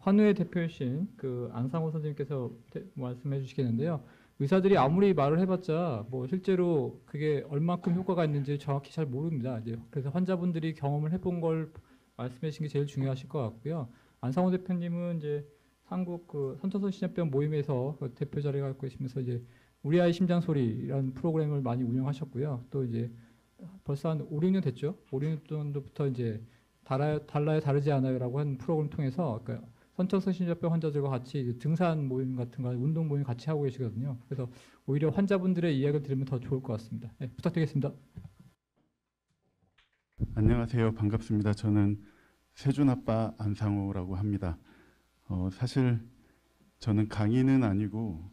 환우의 대표이신 안상호 선생님께서 말씀해 주시겠는데요. 의사들이 아무리 말을 해봤자 뭐 실제로 그게 얼만큼 효과가 있는지 정확히 잘 모릅니다. 이제 그래서 환자분들이 경험을 해본 걸 말씀해 주신 게 제일 중요하실 것 같고요. 안상호 대표님은 이제 한국 선천성 심장병 모임에서 대표 자리를 갖고 계시면서 이제 우리 아이 심장 소리라는 프로그램을 많이 운영하셨고요. 또 이제 벌써 한 5, 6년 됐죠. 5, 6년 정도부터 이제 달라요 다르지 않아요라고 하는 프로그램 통해서 선천성 심장병 환자들과 같이 등산 모임 같은 거, 운동 모임 같이 하고 계시거든요. 그래서 오히려 환자분들의 이야기를 들으면 더 좋을 것 같습니다. 네, 부탁드리겠습니다. 안녕하세요. 반갑습니다. 저는 세준아빠 안상호라고 합니다. 사실 저는 강의는 아니고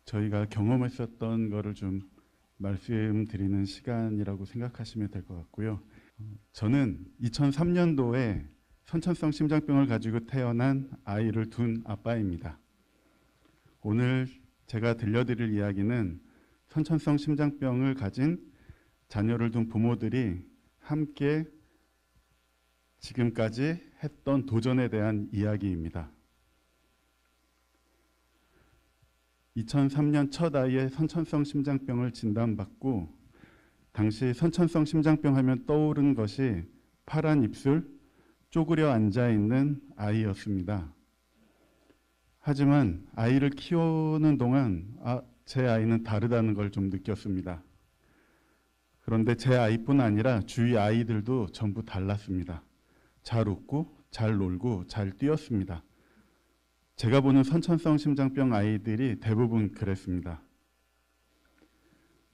저희가 경험했었던 거를 좀 말씀드리는 시간이라고 생각하시면 될 것 같고요. 저는 2003년도에 선천성 심장병을 가지고 태어난 아이를 둔 아빠입니다. 오늘 제가 들려드릴 이야기는 선천성 심장병을 가진 자녀를 둔 부모들이 함께 지금까지 했던 도전에 대한 이야기입니다. 2003년 첫 아이의 선천성 심장병을 진단받고 당시 선천성 심장병 하면 떠오른 것이 파란 입술, 쪼그려 앉아있는 아이였습니다. 하지만 아이를 키우는 동안 제 아이는 다르다는 걸 좀 느꼈습니다. 그런데 제 아이뿐 아니라 주위 아이들도 전부 달랐습니다. 잘 웃고 잘 놀고 잘 뛰었습니다. 제가 보는 선천성 심장병 아이들이 대부분 그랬습니다.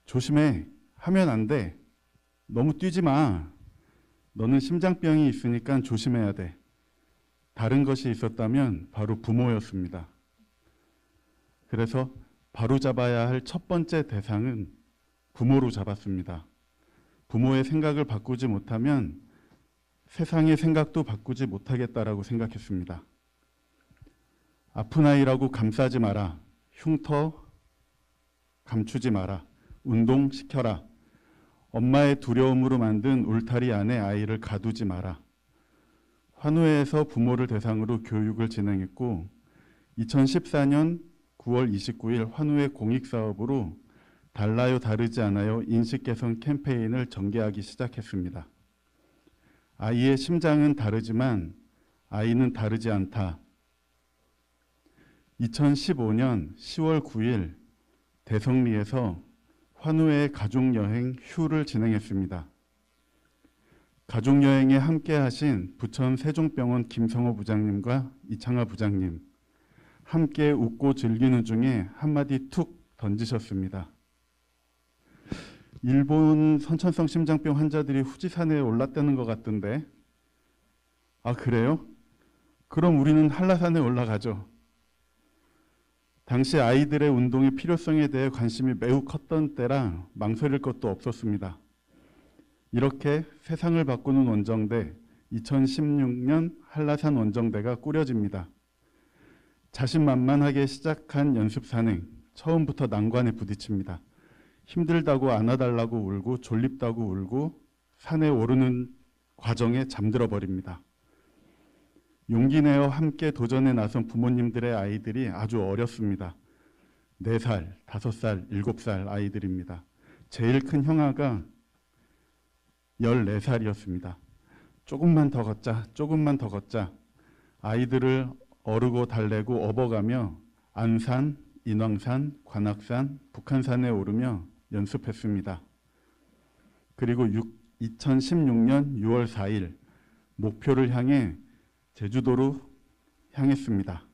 조심해. 하면 안 돼. 너무 뛰지 마. 너는 심장병이 있으니까 조심해야 돼. 다른 것이 있었다면 바로 부모였습니다. 그래서 바로 잡아야 할 첫 번째 대상은 부모로 잡았습니다. 부모의 생각을 바꾸지 못하면 세상의 생각도 바꾸지 못하겠다라고 생각했습니다. 아픈 아이라고 감싸지 마라. 흉터 감추지 마라. 운동시켜라. 엄마의 두려움으로 만든 울타리 안에 아이를 가두지 마라. 환우회에서 부모를 대상으로 교육을 진행했고 2014년 9월 29일 환우회 공익사업으로 달라요 다르지 않아요 인식개선 캠페인을 전개하기 시작했습니다. 아이의 심장은 다르지만 아이는 다르지 않다. 2015년 10월 9일 대성리에서 환우회 가족여행 휴를 진행했습니다. 가족여행에 함께 하신 부천 세종병원 김성호 부장님과 이창하 부장님, 함께 웃고 즐기는 중에 한마디 툭 던지셨습니다. 일본 선천성 심장병 환자들이 후지산에 올랐다는 것 같던데. 아, 그래요? 그럼 우리는 한라산에 올라가죠. 당시 아이들의 운동의 필요성에 대해 관심이 매우 컸던 때라 망설일 것도 없었습니다. 이렇게 세상을 바꾸는 원정대, 2016년 한라산 원정대가 꾸려집니다. 자신만만하게 시작한 연습 산행, 처음부터 난관에 부딪힙니다. 힘들다고 안아달라고 울고 졸립다고 울고 산에 오르는 과정에 잠들어 버립니다. 용기 내어 함께 도전에 나선 부모님들의 아이들이 아주 어렸습니다. 4살, 5살, 7살 아이들입니다. 제일 큰 형아가 14살이었습니다. 조금만 더 걷자, 조금만 더 걷자. 아이들을 어르고 달래고 업어가며 안산, 인왕산, 관악산, 북한산에 오르며 연습했습니다. 그리고 2016년 6월 4일 목표를 향해 제주도로 향했습니다.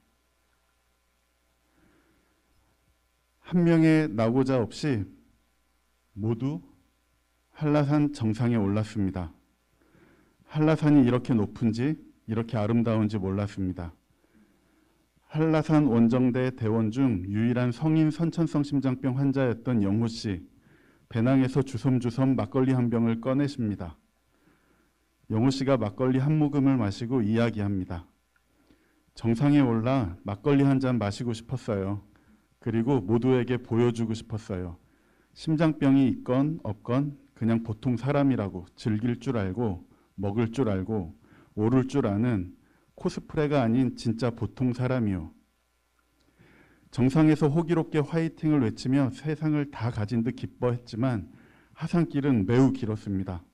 한 명의 낙오자 없이 모두 한라산 정상에 올랐습니다. 한라산이 이렇게 높은지 이렇게 아름다운지 몰랐습니다. 한라산 원정대 대원 중 유일한 성인 선천성 심장병 환자였던 영호 씨, 배낭에서 주섬주섬 막걸리 한 병을 꺼내십니다. 영호 씨가 막걸리 한 모금을 마시고 이야기합니다. 정상에 올라 막걸리 한 잔 마시고 싶었어요. 그리고 모두에게 보여주고 싶었어요. 심장병이 있건 없건 그냥 보통 사람이라고, 즐길 줄 알고 먹을 줄 알고 오를 줄 아는 코스프레가 아닌 진짜 보통 사람이요. 정상에서 호기롭게 화이팅을 외치며 세상을 다 가진 듯 기뻐했지만 하산길은 매우 길었습니다.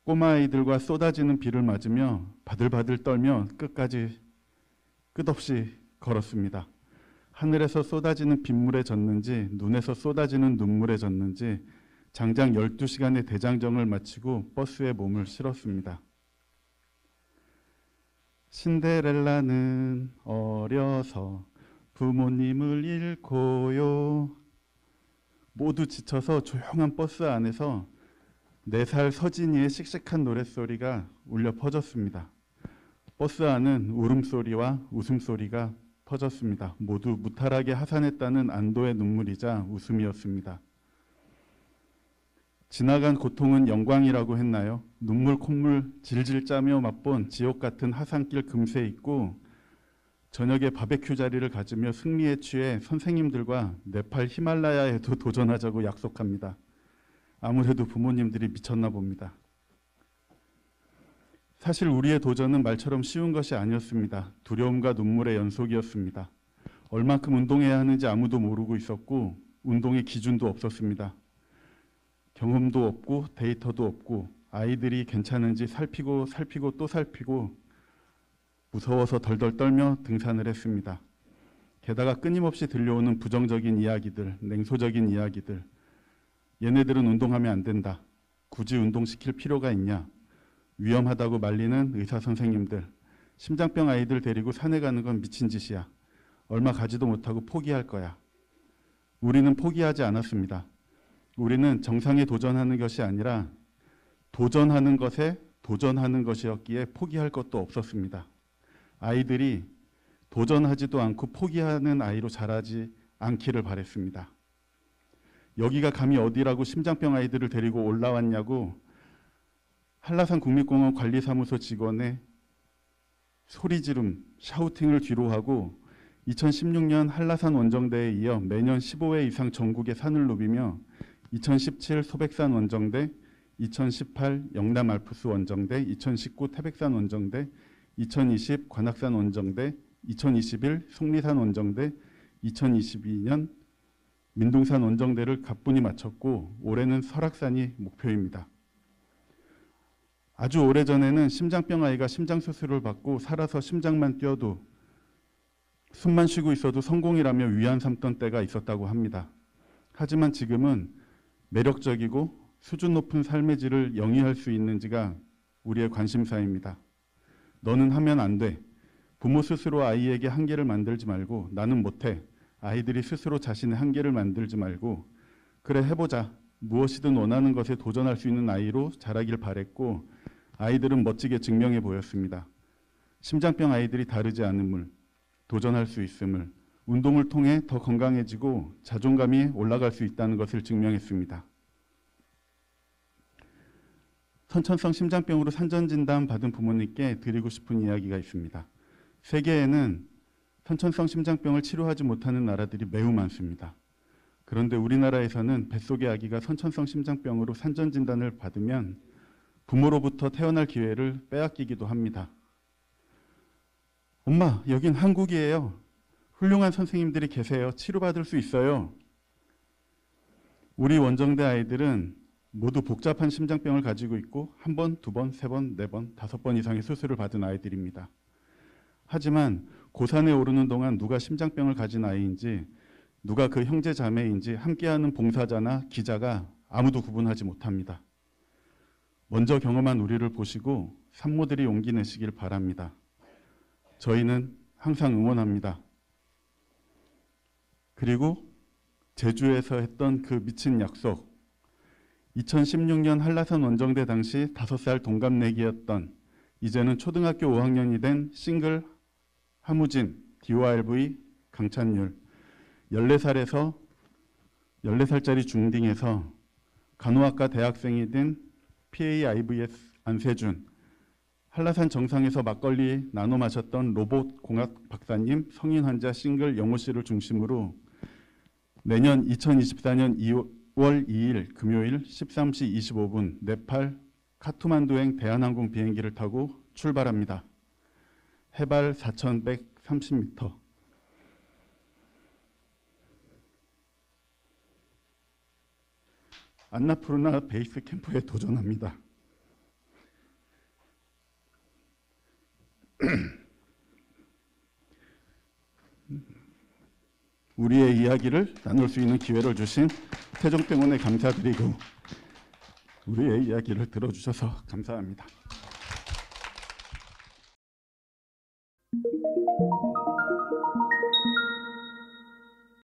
꼬마아이들과 쏟아지는 비를 맞으며 바들바들 떨며 끝없이 걸었습니다. 하늘에서 쏟아지는 빗물에 젖는지 눈에서 쏟아지는 눈물에 젖는지 장장 12시간의 대장정을 마치고 버스에 몸을 실었습니다. 신데렐라는 어려서 부모님을 잃고요. 모두 지쳐서 조용한 버스 안에서 4살 서진이의 씩씩한 노랫소리가 울려 퍼졌습니다. 버스 안은 울음소리와 웃음소리가 퍼졌습니다. 모두 무탈하게 하산했다는 안도의 눈물이자 웃음이었습니다. 지나간 고통은 영광이라고 했나요? 눈물 콧물 질질 짜며 맛본 지옥 같은 하산길 금세 잊고 저녁에 바베큐 자리를 가지며 승리에 취해 선생님들과 네팔 히말라야에도 도전하자고 약속합니다. 아무래도 부모님들이 미쳤나 봅니다. 사실 우리의 도전은 말처럼 쉬운 것이 아니었습니다. 두려움과 눈물의 연속이었습니다. 얼만큼 운동해야 하는지 아무도 모르고 있었고 운동의 기준도 없었습니다. 경험도 없고 데이터도 없고 아이들이 괜찮은지 살피고 또 살피고 무서워서 덜덜 떨며 등산을 했습니다. 게다가 끊임없이 들려오는 부정적인 이야기들, 냉소적인 이야기들. 얘네들은 운동하면 안 된다. 굳이 운동시킬 필요가 있냐. 위험하다고 말리는 의사 선생님들. 심장병 아이들 데리고 산에 가는 건 미친 짓이야. 얼마 가지도 못하고 포기할 거야. 우리는 포기하지 않았습니다. 우리는 정상에 도전하는 것이 아니라 도전하는 것에 도전하는 것이었기에 포기할 것도 없었습니다. 아이들이 도전하지도 않고 포기하는 아이로 자라지 않기를 바랬습니다. 여기가 감히 어디라고 심장병 아이들을 데리고 올라왔냐고 한라산 국립공원 관리사무소 직원의 소리지름, 샤우팅을 뒤로하고 2016년 한라산 원정대에 이어 매년 15회 이상 전국의 산을 누비며 2017 소백산 원정대, 2018 영남 알프스 원정대, 2019 태백산 원정대, 2020 관악산 원정대, 2021 속리산 원정대, 2022년 민둥산 원정대를 가뿐히 마쳤고 올해는 설악산이 목표입니다. 아주 오래전에는 심장병 아이가 심장수술을 받고 살아서 심장만 뛰어도 숨만 쉬고 있어도 성공이라며 위안 삼던 때가 있었다고 합니다. 하지만 지금은 매력적이고 수준 높은 삶의 질을 영위할 수 있는지가 우리의 관심사입니다. 너는 하면 안 돼. 부모 스스로 아이에게 한계를 만들지 말고 나는 못해. 아이들이 스스로 자신의 한계를 만들지 말고 그래 해보자. 무엇이든 원하는 것에 도전할 수 있는 아이로 자라길 바랬고 아이들은 멋지게 증명해 보였습니다. 심장병 아이들이 다르지 않음을, 도전할 수 있음을, 운동을 통해 더 건강해지고 자존감이 올라갈 수 있다는 것을 증명했습니다. 선천성 심장병으로 산전진단 받은 부모님께 드리고 싶은 이야기가 있습니다. 세계에는 선천성 심장병을 치료하지 못하는 나라들이 매우 많습니다. 그런데 우리나라에서는 뱃속의 아기가 선천성 심장병으로 산전진단을 받으면 부모로부터 태어날 기회를 빼앗기기도 합니다. 엄마, 여긴 한국이에요. 훌륭한 선생님들이 계세요. 치료받을 수 있어요. 우리 원정대 아이들은 모두 복잡한 심장병을 가지고 있고 1번, 2번, 3번, 4번, 5번 이상의 수술을 받은 아이들입니다. 하지만 고산에 오르는 동안 누가 심장병을 가진 아이인지 누가 그 형제 자매인지 함께하는 봉사자나 기자가 아무도 구분하지 못합니다. 먼저 경험한 우리를 보시고 산모들이 용기 내시길 바랍니다. 저희는 항상 응원합니다. 그리고 제주에서 했던 그 미친 약속, 2016년 한라산 원정대 당시 5살 동갑내기였던 이제는 초등학교 5학년이 된 싱글 하무진 DORV 강찬율 14살짜리 중딩에서 간호학과 대학생이 된 PAIVS 안세준, 한라산 정상에서 막걸리 나눠 마셨던 로봇 공학 박사님, 성인 환자 싱글 영호 씨를 중심으로 내년 2024년 2월 2일 금요일 13시 25분 네팔 카투만두행 대한항공 비행기를 타고 출발합니다. 해발 4,130m. 안나푸르나 베이스 캠프에 도전합니다. 우리의 이야기를 나눌 수 있는 기회를 주신 태종병원에 감사드리고 우리의 이야기를 들어주셔서 감사합니다.